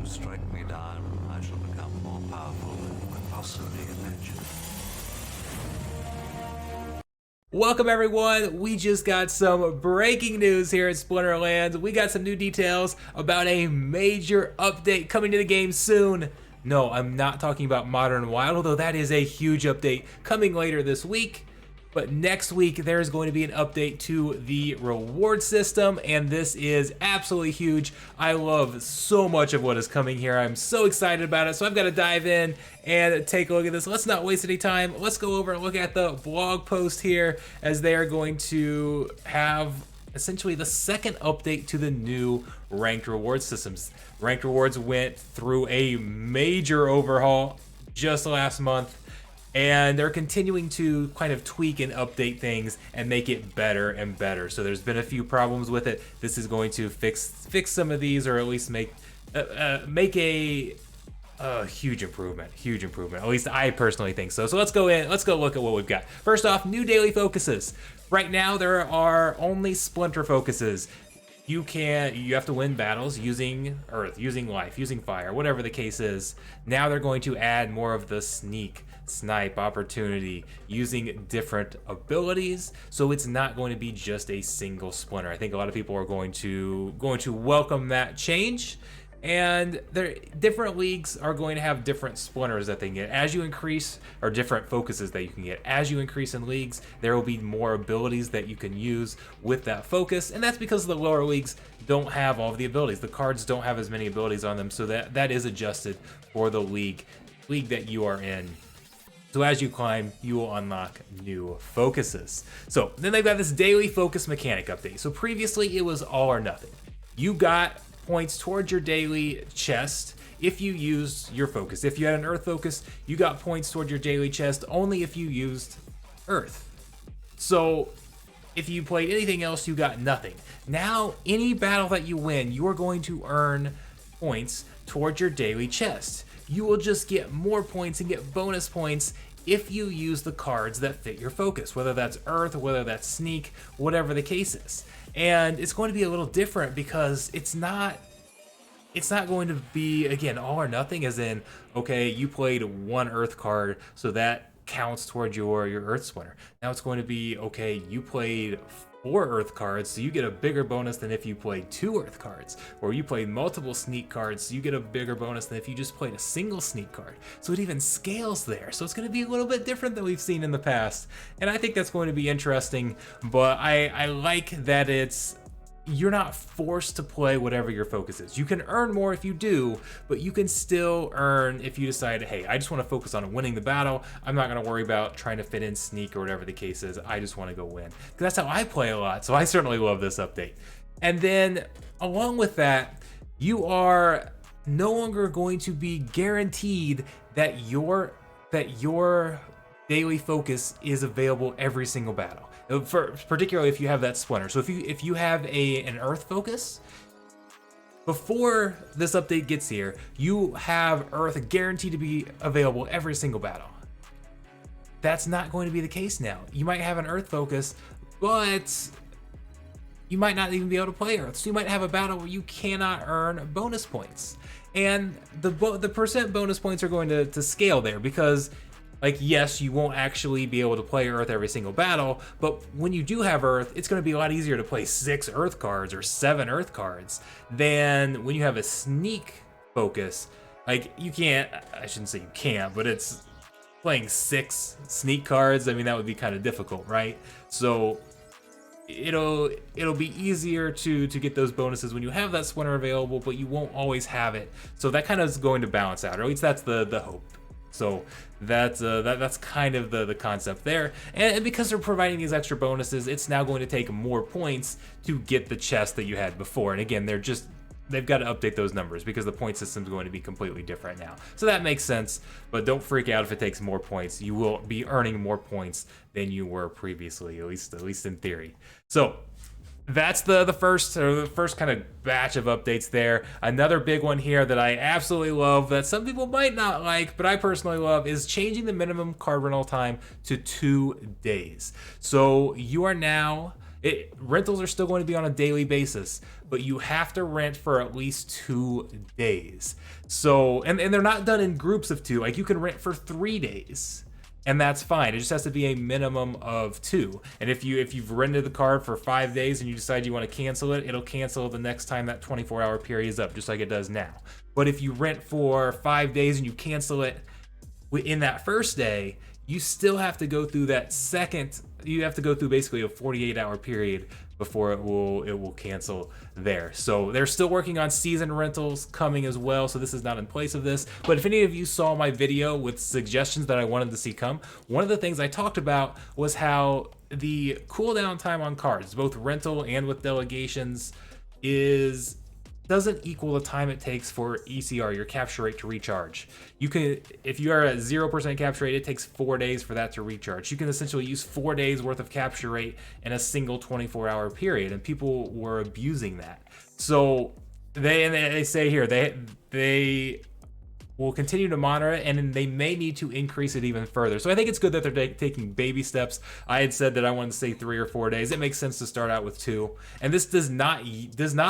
strike me down, I shall become more powerful than you could possibly imagine. Welcome everyone, we just got some breaking news here at Splinterlands. We got some new details about a major update coming to the game soon. No, I'm not talking about Modern Wild, although that is a huge update coming later this week. But next week, there's going to be an update to the reward system, and this is absolutely huge. I love so much of what is coming here. I'm so excited about it, so I've got to dive in and take a look at this. Let's not waste any time. Let's go over and look at the blog post here, as they are going to have essentially the second update to the new ranked reward systems. Ranked rewards went through a major overhaul just last month, and they're continuing to kind of tweak and update things and make it better and better. So there's been a few problems with it. This is going to fix some of these, or at least make a huge improvement. At least I personally think so. So let's go look at what we've got. First off, new daily focuses. Right now there are only splinter focuses. You have to win battles using earth, using life, using fire, whatever the case is. Now they're going to add more of the snipe opportunity using different abilities, so it's not going to be just a single splinter. I think a lot of people are going to welcome that change, and different leagues are going to have different splinters that they can get as you increase, or different focuses that you can get. As you increase in leagues, there will be more abilities that you can use with that focus, and that's because the lower leagues don't have all of the abilities. The cards don't have as many abilities on them, so that is adjusted for the league that you are in. So as you climb, you will unlock new focuses. So then they've got this daily focus mechanic update. So previously it was all or nothing. You got points towards your daily chest if you used your focus. If you had an earth focus, you got points toward your daily chest only if you used earth. So if you played anything else, you got nothing. Now, any battle that you win, you are going to earn points towards your daily chest. You will just get more points and get bonus points if you use the cards that fit your focus, whether that's earth, whether that's sneak, whatever the case is. And it's going to be a little different because it's not going to be, again, all or nothing, as in, okay, you played one earth card, so that counts towards your earth splinter. Now it's going to be, okay, you played 4 earth cards, so you get a bigger bonus than if you played 2 earth cards, or you played multiple sneak cards, so you get a bigger bonus than if you just played a single sneak card. So it even scales there. So it's going to be a little bit different than we've seen in the past, and I think that's going to be interesting. But I like that you're not forced to play whatever your focus is. You can earn more if you do, but you can still earn if you decide, hey, I just want to focus on winning the battle. I'm not going to worry about trying to fit in sneak or whatever the case is. I just want to go win. Because that's how I play a lot, so I certainly love this update. And then, along with that, you are no longer going to be guaranteed that your daily focus is available every single battle. Particularly if you have that splinter. So if you have an earth focus, before this update gets here, you have earth guaranteed to be available every single battle. That's not going to be the case now. You might have an earth focus, but you might not even be able to play earth. So you might have a battle where you cannot earn bonus points. And the percent bonus points are going to scale there, because, like, yes, you won't actually be able to play earth every single battle, but when you do have earth, it's going to be a lot easier to play 6 earth cards or 7 earth cards than when you have a sneak focus. Like, you can't, I shouldn't say you can't, but it's playing 6 sneak cards. I mean, that would be kind of difficult, right? So it'll be easier to get those bonuses when you have that splinter available, but you won't always have it. So that kind of is going to balance out, or at least that's the hope. So that's kind of the concept there. And because they're providing these extra bonuses, it's now going to take more points to get the chest that you had before. And again, they've got to update those numbers because the point system is going to be completely different now. So that makes sense, but don't freak out if it takes more points. You will be earning more points than you were previously, at least in theory. So that's the first kind of batch of updates there. Another big one here that I absolutely love, that some people might not like, but I personally love, is changing the minimum card rental time to 2 days. So you are now, rentals are still going to be on a daily basis, but you have to rent for at least 2 days. So, and they're not done in groups of 2. Like, you can rent for 3 days. And that's fine. It just has to be a minimum of 2. And if you've rented the card for 5 days and you decide you want to cancel it, it'll cancel the next time that 24-hour period is up, just like it does now. But if you rent for 5 days and you cancel it in that first day, you still have to go through that second. You have to go through basically a 48-hour period before it will cancel there. So they're still working on season rentals coming as well, so this is not in place of this. But if any of you saw my video with suggestions that I wanted to see come, one of the things I talked about was how the cooldown time on cards, both rental and with delegations, doesn't equal the time it takes for ECR, your capture rate, to recharge. You can, if you are at 0% capture rate, it takes 4 days for that to recharge. You can essentially use 4 days worth of capture rate in a single 24-hour period, and people were abusing that. So they say here they will continue to monitor it, and they may need to increase it even further. So I think it's good that they're taking baby steps. I had said that I wanted to say 3 or 4 days. It makes sense to start out with 2. And this does not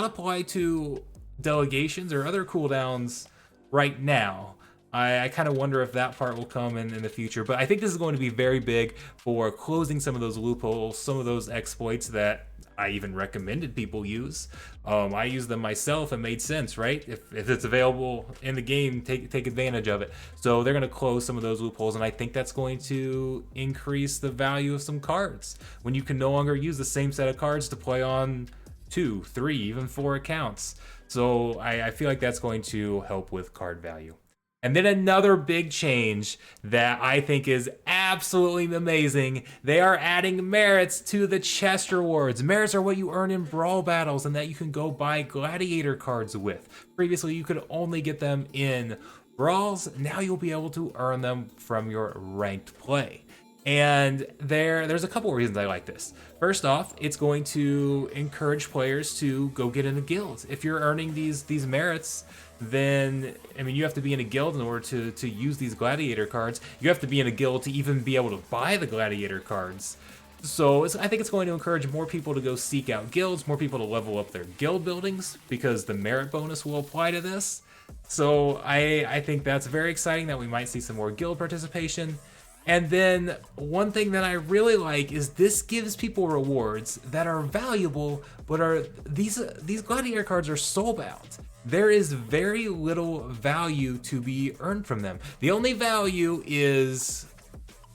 apply to delegations or other cooldowns right now. I kind of wonder if that part will come in the future. But I think this is going to be very big for closing some of those loopholes, some of those exploits that I even recommended people use. I used them myself and made sense, right? If it's available in the game, take advantage of it. So they're going to close some of those loopholes, and I think that's going to increase the value of some cards when you can no longer use the same set of cards to play on 2, 3, even 4 accounts. So I feel like that's going to help with card value. And then another big change that I think is absolutely amazing, they are adding merits to the chest rewards. Merits are what you earn in brawl battles and that you can go buy gladiator cards with. Previously, you could only get them in brawls. Now you'll be able to earn them from your ranked play. And there's a couple of reasons I like this. First off, it's going to encourage players to go get in a guild. If you're earning these merits, then, I mean, you have to be in a guild in order to use these gladiator cards. You have to be in a guild to even be able to buy the gladiator cards. So I think it's going to encourage more people to go seek out guilds, more people to level up their guild buildings, because the merit bonus will apply to this. So I think that's very exciting that we might see some more guild participation. And then one thing that I really like is this gives people rewards that are valuable, but these gladiator cards are soulbound. There is very little value to be earned from them. The only value is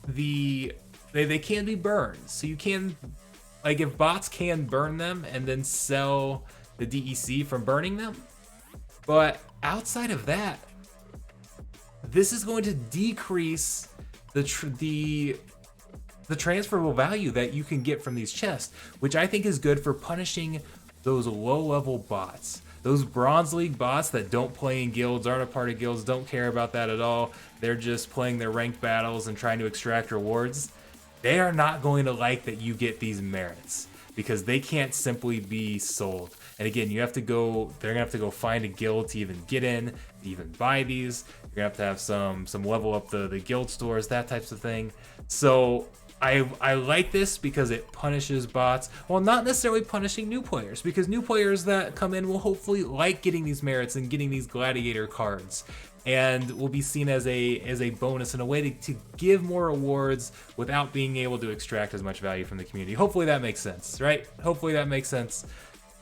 they can be burned. So you can, like, if bots can burn them and then sell the DEC from burning them. But outside of that, this is going to decrease the transferable value that you can get from these chests, which I think is good for punishing those low-level bots. Those Bronze League bots that don't play in guilds, aren't a part of guilds, don't care about that at all. They're just playing their ranked battles and trying to extract rewards. They are not going to like that you get these merits because they can't simply be sold. And again, they're gonna have to go find a guild to even get in, to even buy these. You're gonna have to have some level up the guild stores, that types of thing. So I like this because it punishes bots, while not necessarily punishing new players, because new players that come in will hopefully like getting these merits and getting these gladiator cards, and will be seen as a bonus and a way to give more rewards without being able to extract as much value from the community. Hopefully that makes sense, right? Hopefully that makes sense.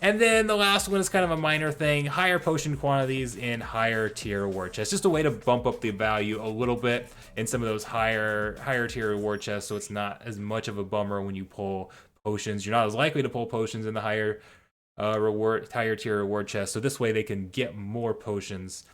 And then the last one is kind of a minor thing, higher potion quantities in higher tier reward chests. Just a way to bump up the value a little bit in some of those higher tier reward chests, so it's not as much of a bummer when you pull potions. You're not as likely to pull potions in the higher tier reward chest, so this way they can get more potions.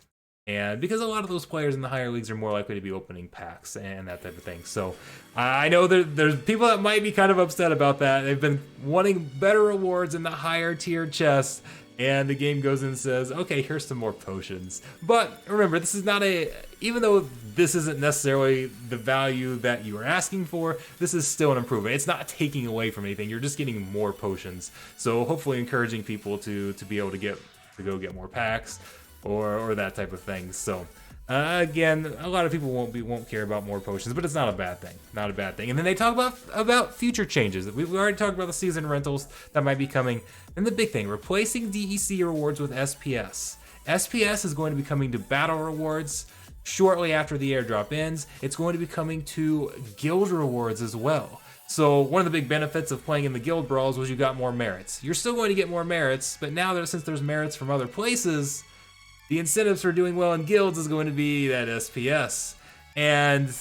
And because a lot of those players in the higher leagues are more likely to be opening packs and that type of thing. So I know there's people that might be kind of upset about that. They've been wanting better rewards in the higher tier chests, and the game goes in and says, okay, here's some more potions. But remember, this is not even though this isn't necessarily the value that you are asking for, this is still an improvement. It's not taking away from anything. You're just getting more potions. So hopefully encouraging people to be able to go get more packs, or that type of thing. So Again, a lot of people won't care about more potions, but it's not a bad thing. Not a bad thing. And then they talk about future changes. We've already talked about the season rentals that might be coming. And the big thing, replacing DEC rewards with SPS. SPS is going to be coming to battle rewards shortly after the airdrop ends. It's going to be coming to guild rewards as well. So one of the big benefits of playing in the guild brawls was you got more merits. You're still going to get more merits, but now since there's merits from other places, the incentives for doing well in guilds is going to be that SPS. And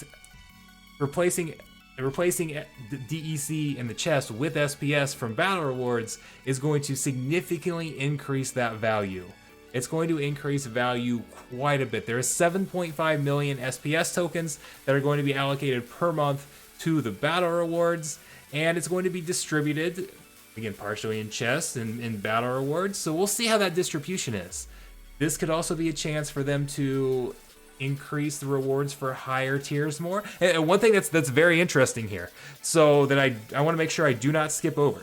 replacing DEC in the chest with SPS from battle rewards is going to significantly increase that value. It's going to increase value quite a bit. There is 7.5 million SPS tokens that are going to be allocated per month to the battle rewards, and it's going to be distributed, again, partially in chests and in battle rewards. So we'll see how that distribution is. This could also be a chance for them to increase the rewards for higher tiers more. And one thing that's very interesting here, so that I want to make sure I do not skip over.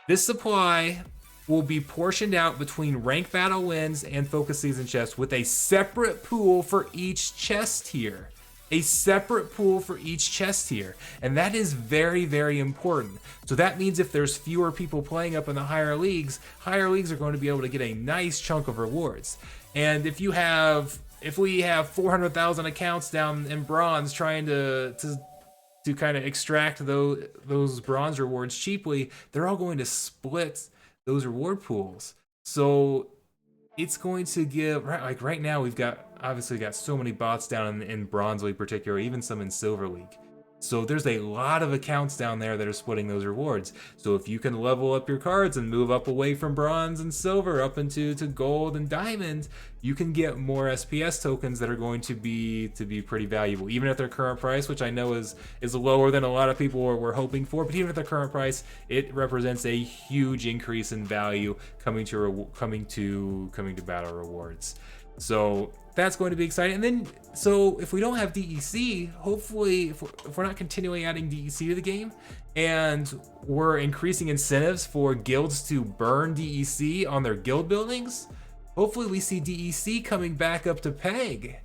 This supply will be portioned out between rank battle wins and focus season chests with a separate pool for each chest tier. A separate pool for each chest tier. And that is very, very important. So that means if there's fewer people playing up in the higher leagues are going to be able to get a nice chunk of rewards. And if we have 400,000 accounts down in bronze trying to kind of extract those bronze rewards cheaply, they're all going to split those reward pools. So it's going to give, like right now we've obviously got so many bots down in Bronze League particularly, even some in Silver League. So there's a lot of accounts down there that are splitting those rewards. So if you can level up your cards and move up away from Bronze and Silver up into Gold and Diamond, you can get more SPS tokens that are going to be pretty valuable, even at their current price, which I know is lower than a lot of people were hoping for. But even at their current price, it represents a huge increase in value coming to battle rewards. So that's going to be exciting. And then, so if we don't have DEC, hopefully, if we're not continually adding DEC to the game, and we're increasing incentives for guilds to burn DEC on their guild buildings, hopefully we see DEC coming back up to peg.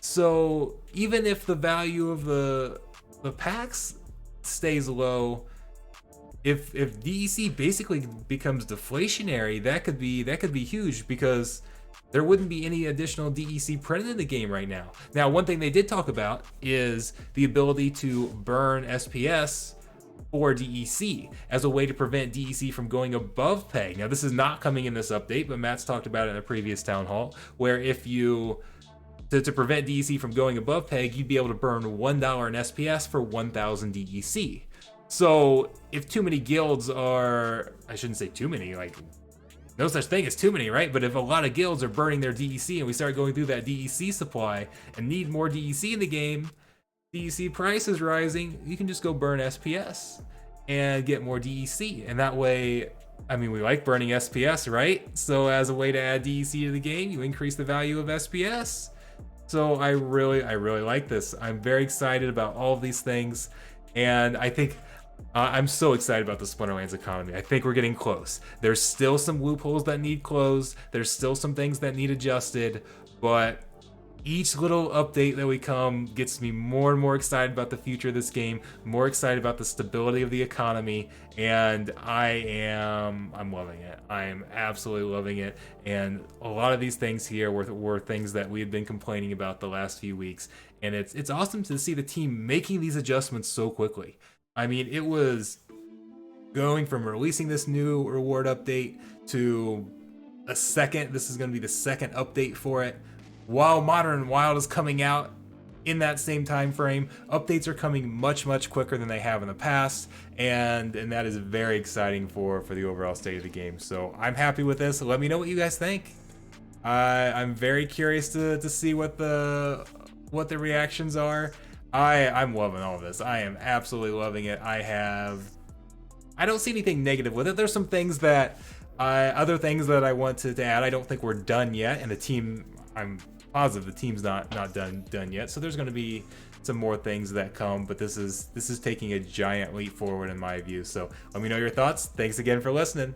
So even if the value of the packs stays low, if DEC basically becomes deflationary, that could be huge, because there wouldn't be any additional DEC printed in the game right now. Now, one thing they did talk about is the ability to burn SPS for DEC as a way to prevent DEC from going above peg. Now, this is not coming in this update, but Matt's talked about it in a previous town hall, where if you, to prevent DEC from going above peg, you'd be able to burn $1 in SPS for 1,000 DEC. So if too many guilds are, I shouldn't say too many, like, no such thing as too many, right? But if a lot of guilds are burning their DEC and we start going through that DEC supply and need more DEC in the game, DEC price is rising, you can just go burn SPS and get more DEC. And that way, I mean, we like burning SPS, right? So as a way to add DEC to the game, you increase the value of SPS. So I really like this. I'm very excited about all of these things. And I think I'm so excited about the Splinterlands economy. I think we're getting close. There's still some loopholes that need closed. There's still some things that need adjusted, but each little update that we come gets me more and more excited about the future of this game, more excited about the stability of the economy, and I'm loving it. I am absolutely loving it. And a lot of these things here were things that we had been complaining about the last few weeks, and it's awesome to see the team making these adjustments so quickly. I mean, it was going from releasing this new reward update to this is going to be the second update for it. While Modern Wild is coming out in that same time frame, updates are coming much quicker than they have in the past, and that is very exciting for the overall state of the game. So I'm happy with this. Let me know what you guys think. I'm very curious to see what the reactions are. I'm loving all of this. I am absolutely loving it. I don't see anything negative with it. There's some things other things that I want to add. I don't think we're done yet, and the team, I'm positive the team's not done yet. So there's going to be some more things that come, but this is taking a giant leap forward in my view. So let me know your thoughts. Thanks again for listening.